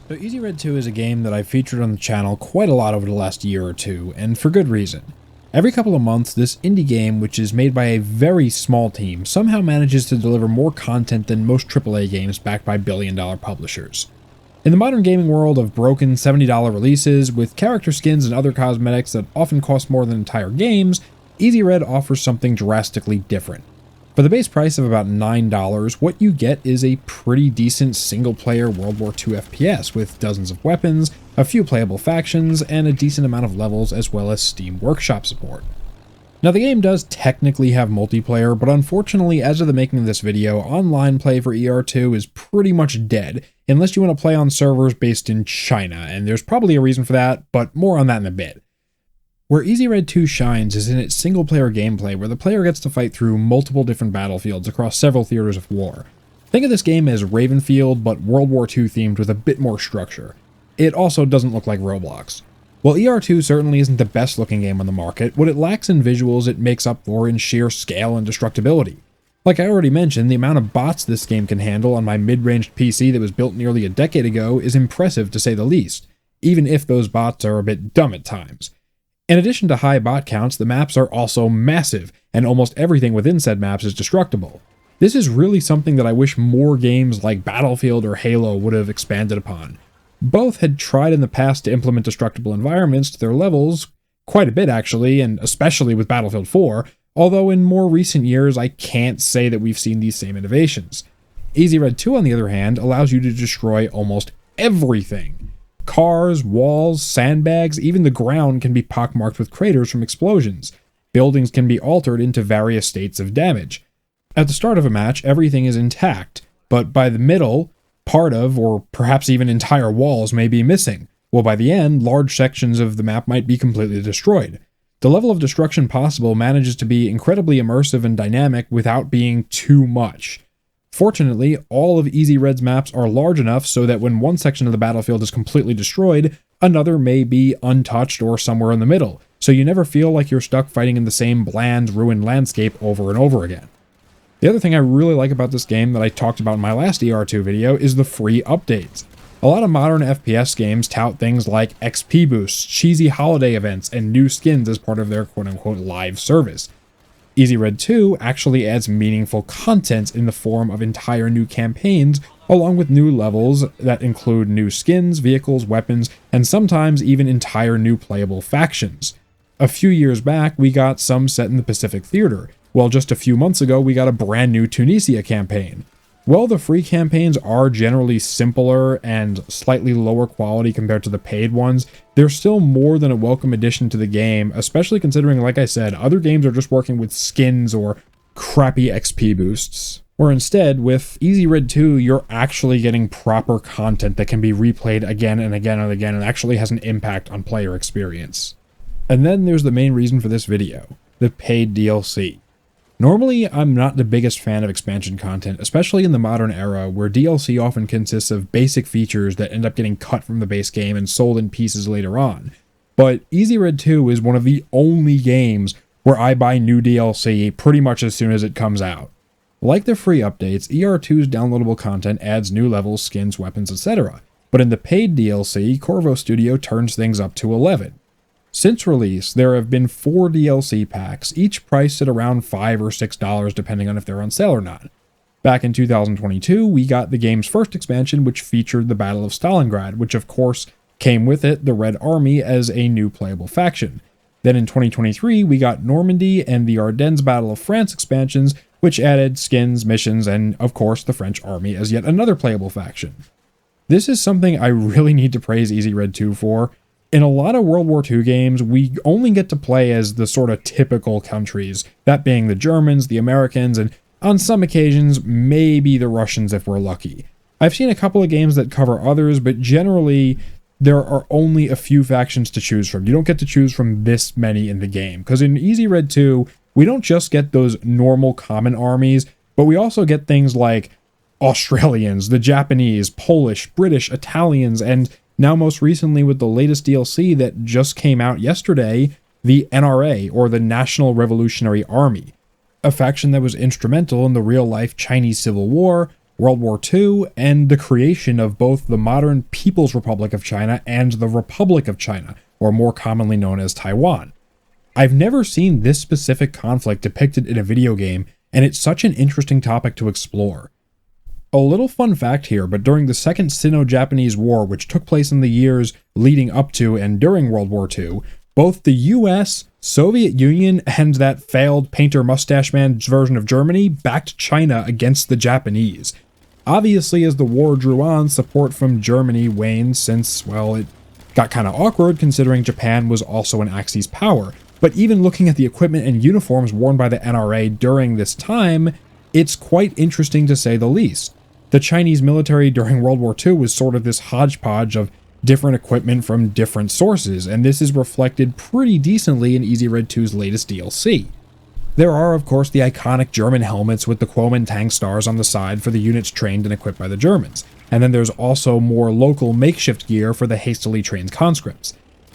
So Easy Red 2 is a game that I've featured on the channel quite a lot over the last year or two, and for good reason. Every couple of months, this indie game, which is made by a very small team, somehow manages to deliver more content than most AAA games backed by billion-dollar publishers. In the modern gaming world of broken $70 releases, with character skins and other cosmetics that often cost more than entire games, Easy Red offers something drastically different. For the base price of about $9, what you get is a pretty decent single-player World War II FPS with dozens of weapons, a few playable factions, and a decent amount of levels as well as Steam Workshop support. Now the game does technically have multiplayer, but unfortunately as of the making of this video, online play for ER2 is pretty much dead, unless you want to play on servers based in China, and there's probably a reason for that, but more on that in a bit. Where Easy Red 2 shines is in its single-player gameplay, where the player gets to fight through multiple different battlefields across several theaters of war. Think of this game as Ravenfield, but World War II themed with a bit more structure. It also doesn't look like Roblox. While ER2 certainly isn't the best looking game on the market, what it lacks in visuals it makes up for in sheer scale and destructibility. Like I already mentioned, the amount of bots this game can handle on my mid-ranged PC that was built nearly a decade ago is impressive to say the least, even if those bots are a bit dumb at times. In addition to high bot counts, the maps are also massive, and almost everything within said maps is destructible. This is really something that I wish more games like Battlefield or Halo would have expanded upon. Both had tried in the past to implement destructible environments to their levels, quite a bit actually, and especially with Battlefield 4, although in more recent years I can't say that we've seen these same innovations. Easy Red 2 on the other hand allows you to destroy almost everything. Cars, walls, sandbags, even the ground can be pockmarked with craters from explosions. Buildings can be altered into various states of damage. At the start of a match, everything is intact, but by the middle, part of, or perhaps even entire walls may be missing, while by the end, large sections of the map might be completely destroyed. The level of destruction possible manages to be incredibly immersive and dynamic without being too much. Fortunately, all of Easy Red's maps are large enough so that when one section of the battlefield is completely destroyed, another may be untouched or somewhere in the middle, so you never feel like you're stuck fighting in the same bland, ruined landscape over and over again. The other thing I really like about this game that I talked about in my last ER2 video is the free updates. A lot of modern FPS games tout things like XP boosts, cheesy holiday events, and new skins as part of their quote-unquote live service. Easy Red 2 actually adds meaningful content in the form of entire new campaigns, along with new levels that include new skins, vehicles, weapons, and sometimes even entire new playable factions. A few years back, we got some set in the Pacific Theater, while just a few months ago we got a brand new Tunisia campaign. While the free campaigns are generally simpler and slightly lower quality compared to the paid ones, they're still more than a welcome addition to the game, especially considering, like I said, other games are just working with skins or crappy XP boosts. Where instead, with Easy Red 2, you're actually getting proper content that can be replayed again and again and again and actually has an impact on player experience. And then there's the main reason for this video, the paid DLC. Normally, I'm not the biggest fan of expansion content, especially in the modern era where DLC often consists of basic features that end up getting cut from the base game and sold in pieces later on. But Easy Red 2 is one of the only games where I buy new DLC pretty much as soon as it comes out. Like the free updates, ER2's downloadable content adds new levels, skins, weapons, etc. But in the paid DLC, Corvo Studio turns things up to 11. Since release, there have been 4 DLC packs, each priced at around $5 or $6 depending on if they're on sale or not. Back in 2022, we got the game's first expansion, which featured the Battle of Stalingrad, which of course came with it the Red Army as a new playable faction. Then in 2023, we got Normandy and the Ardennes Battle of France expansions, which added skins, missions, and of course the French army as yet another playable faction. This is something I really need to praise Easy Red 2 for. In a lot of World War II games, we only get to play as the sort of typical countries, that being the Germans, the Americans, and on some occasions, maybe the Russians if we're lucky. I've seen a couple of games that cover others, but generally, there are only a few factions to choose from. You don't get to choose from this many in the game, because in Easy Red 2, we don't just get those normal common armies, but we also get things like Australians, the Japanese, Polish, British, Italians, and now most recently with the latest DLC that just came out yesterday, the NRA, or the National Revolutionary Army, a faction that was instrumental in the real-life Chinese Civil War, World War II, and the creation of both the modern People's Republic of China and the Republic of China, or more commonly known as Taiwan. I've never seen this specific conflict depicted in a video game, and it's such an interesting topic to explore. A little fun fact here, but during the Second Sino-Japanese War, which took place in the years leading up to and during World War II, both the US, Soviet Union, and that failed painter mustache man version of Germany backed China against the Japanese. Obviously, as the war drew on, support from Germany waned since, well, it got kind of awkward considering Japan was also an Axis power. But even looking at the equipment and uniforms worn by the NRA during this time, it's quite interesting to say the least. The Chinese military during World War II was sort of this hodgepodge of different equipment from different sources, and this is reflected pretty decently in Easy Red 2's latest DLC. There are, of course, the iconic German helmets with the Kuomintang stars on the side for the units trained and equipped by the Germans, and then there's also more local makeshift gear for the hastily trained conscripts.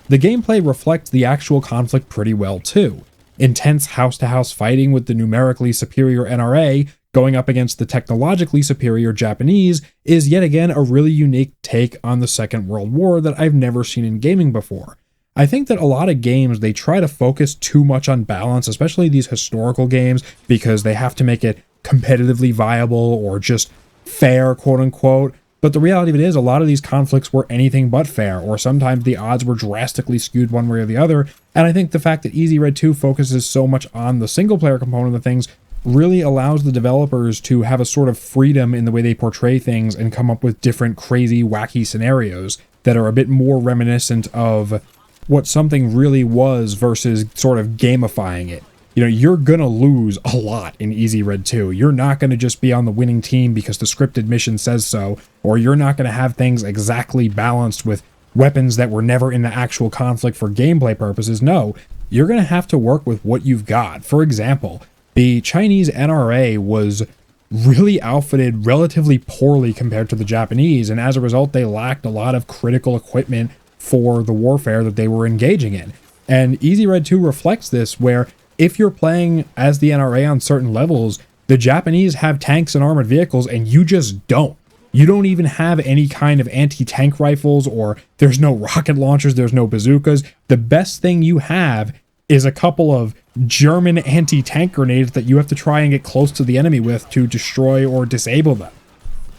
The gameplay reflects the actual conflict pretty well too. Intense house-to-house fighting with the numerically superior NRA going up against the technologically superior Japanese is yet again a really unique take on the Second World War that I've never seen in gaming before. I think that a lot of games, they try to focus too much on balance, especially these historical games, because they have to make it competitively viable or just fair, quote-unquote. But the reality of it is, a lot of these conflicts were anything but fair, or sometimes the odds were drastically skewed one way or the other, and I think the fact that Easy Red 2 focuses so much on the single-player component of things really allows the developers to have a sort of freedom in the way they portray things and come up with different crazy, wacky scenarios that are a bit more reminiscent of what something really was versus sort of gamifying it. You know, you're gonna lose a lot in Easy Red 2. You're not gonna just be on the winning team because the scripted mission says so, or you're not gonna have things exactly balanced with weapons that were never in the actual conflict for gameplay purposes. No, you're gonna have to work with what you've got. For example, the Chinese NRA was really outfitted relatively poorly compared to the Japanese, and as a result, they lacked a lot of critical equipment for the warfare that they were engaging in. And Easy Red 2 reflects this, where if you're playing as the NRA on certain levels, the Japanese have tanks and armored vehicles, and you just don't. You don't even have any kind of anti-tank rifles, or there's no rocket launchers, there's no bazookas. The best thing you have is a couple of German anti-tank grenades that you have to try and get close to the enemy with to destroy or disable them.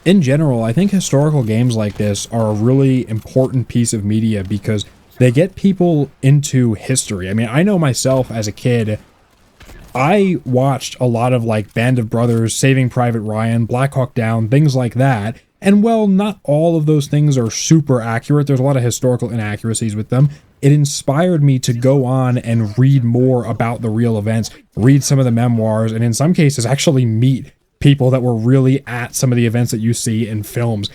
In general, I think historical games like this are a really important piece of media because they get people into history. I mean, I know myself as a kid, I watched a lot of like Band of Brothers, Saving Private Ryan, Black Hawk Down, things like that. And while not all of those things are super accurate, there's a lot of historical inaccuracies with them. It inspired me to go on and read more about the real events, read some of the memoirs, and in some cases actually meet people that were really at some of the events that you see in films.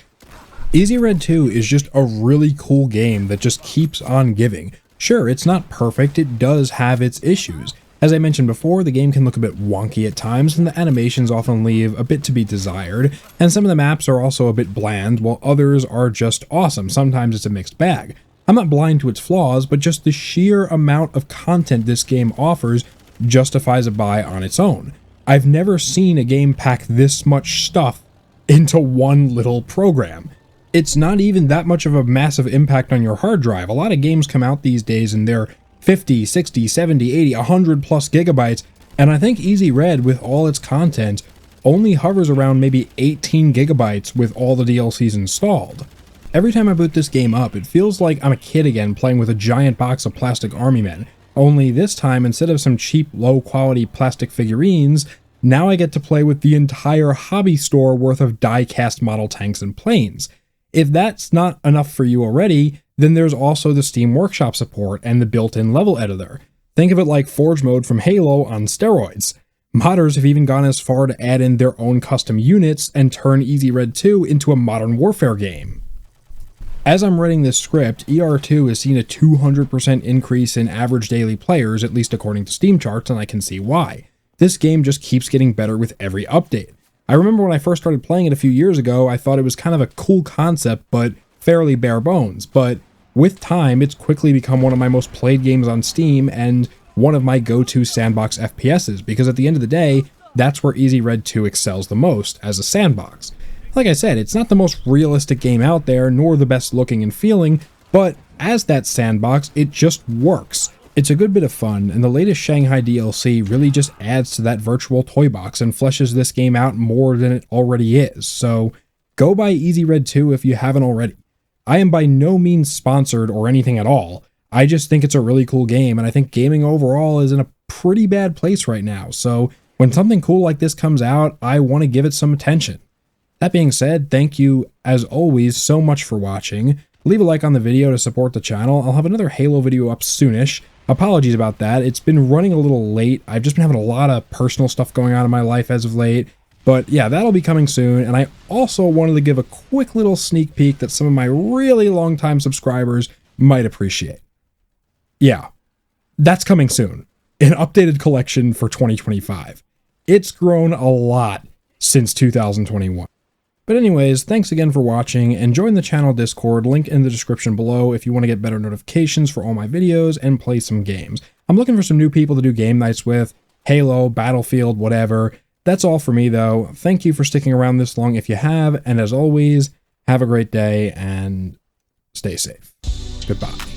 Easy Red 2 is just a really cool game that just keeps on giving. Sure, it's not perfect, it does have its issues. As I mentioned before, the game can look a bit wonky at times, and the animations often leave a bit to be desired, and some of the maps are also a bit bland, while others are just awesome. Sometimes it's a mixed bag. I'm not blind to its flaws, but just the sheer amount of content this game offers justifies a buy on its own. I've never seen a game pack this much stuff into one little program. It's not even that much of a massive impact on your hard drive. A lot of games come out these days and they're 50, 60, 70, 80, 100 plus gigabytes, and I think Easy Red, with all its content, only hovers around maybe 18 gigabytes with all the DLCs installed. Every time I boot this game up, it feels like I'm a kid again playing with a giant box of plastic army men. Only this time, instead of some cheap, low-quality plastic figurines, now I get to play with the entire hobby store worth of die-cast model tanks and planes. If that's not enough for you already, then there's also the Steam Workshop support and the built-in level editor. Think of it like Forge Mode from Halo on steroids. Modders have even gone as far to add in their own custom units and turn Easy Red 2 into a modern warfare game. As I'm writing this script, ER2 has seen a 200% increase in average daily players, at least according to Steam charts, and I can see why. This game just keeps getting better with every update. I remember when I first started playing it a few years ago, I thought it was kind of a cool concept, but fairly bare bones. But with time, it's quickly become one of my most played games on Steam and one of my go-to sandbox FPSs, because at the end of the day, that's where Easy Red 2 excels the most, as a sandbox. Like I said, it's not the most realistic game out there, nor the best looking and feeling, but as that sandbox, it just works. It's a good bit of fun, and the latest Shanghai DLC really just adds to that virtual toy box and fleshes this game out more than it already is, so go buy Easy Red 2 if you haven't already. I am by no means sponsored or anything at all. I just think it's a really cool game, and I think gaming overall is in a pretty bad place right now, so when something cool like this comes out, I want to give it some attention. That being said, thank you, as always, so much for watching. Leave a like on the video to support the channel. I'll have another Halo video up soonish. Apologies about that. It's been running a little late. I've just been having a lot of personal stuff going on in my life as of late. But yeah, that'll be coming soon. And I also wanted to give a quick little sneak peek that some of my really long-time subscribers might appreciate. Yeah, that's coming soon. An updated collection for 2025. It's grown a lot since 2021. But anyways, thanks again for watching, and join the channel Discord, link in the description below if you want to get better notifications for all my videos and play some games. I'm looking for some new people to do game nights with, Halo, Battlefield, whatever. That's all for me though. Thank you for sticking around this long if you have, and as always, have a great day and stay safe. Goodbye.